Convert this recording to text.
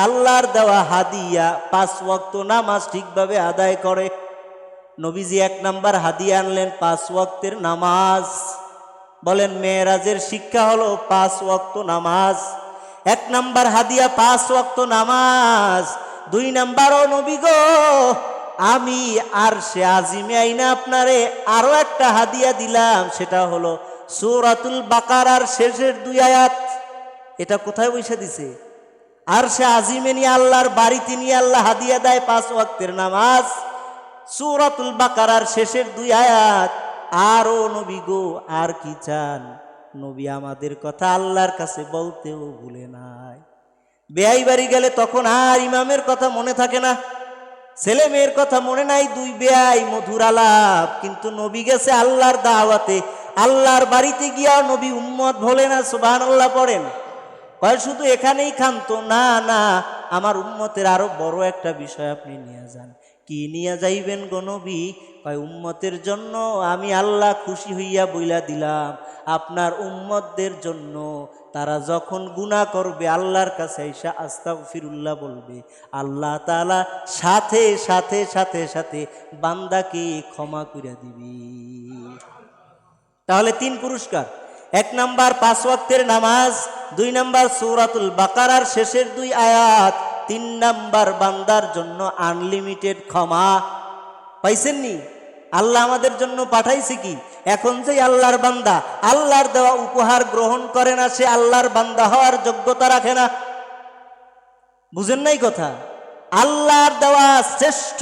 আল্লাহর দেওয়া হাদিয়া 5 ওয়াক্ত নামাজ ঠিকভাবে আদায় করে। নবীজি 1 নাম্বার হাদিয়া আনলেন 5 ওয়াক্তের নামাজ। বলেন মেরাজের শিক্ষা হলো 5 ওয়াক্ত নামাজ। 1 নাম্বার হাদিয়া 5 ওয়াক্ত নামাজ। 2 নাম্বারও নবী গো আমি আরশে আজিমে আইনা আপনারে আরো একটা হাদিয়া দিলাম, সেটা হলো সূরাতুল বাকারার শেষের 2 আয়াত। এটা কোথায় বসে দিছে? আরশে আজিমে নিয়ে আল্লাহর বাড়িতে নিয়ে আল্লাহ হাদিয়া দেয় 5 ওয়াক্তের নামাজ, সূরাতুল বাকারার শেষের 2 আয়াত। আরো নবী গো আর কি চান? নবী আমাদের কথা আল্লাহর কাছে বলতেও ভুলে নাই। বেয়াই বাড়ি গেলে তখন আর ইমামের কথা মনে থাকে না, ছেলে মেয়ের কথা মনে নাই, 2 বেয়াই মধুর আলাপ। কিন্তু নবী গেছে আল্লাহর দাওয়াতে, আল্লাহর বাড়িতে গিয়া নবী উম্মত ভোলে না। সুবহানাল্লাহ পড়েন। কয় শুধু এখানেই খান্ত না, না আমার উম্মতের আরো বড় একটা বিষয় আপনি নিয়ে যান। কি নিয়ে যাইবেন গো নবী? কয় উম্মতের জন্য আমি আল্লাহ খুশি হইয়া বইলা দিলাম আপনার উম্মতদের জন্য তারা যখন গুনাহ করবে আল্লাহর কাছে আইসা আস্তাগফিরুল্লাহ বলবে, আল্লাহ তাআলা সাথে সাথে সাথে সাথে বান্দাকে ক্ষমা কইরা দিবি। তাহলে 3 পুরস্কার। 1 নাম্বার 5 ওয়াক্তের নামাজ, 2 নাম্বার সূরাতুল বাকারার শেষের 2 আয়াত, 3 নাম্বার বান্দার জন্য আনলিমিটেড ক্ষমা। পাইছেননি? আল্লাহ আমাদের জন্য পাঠাইছে কি? এখন যে আল্লাহর বান্দা আল্লাহর দেওয়া উপহার গ্রহণ করে না, সে আল্লাহর বান্দা হওয়ার যোগ্যতা রাখে না। বুঝেন নাই কথা? আল্লাহর দেওয়া শ্রেষ্ঠ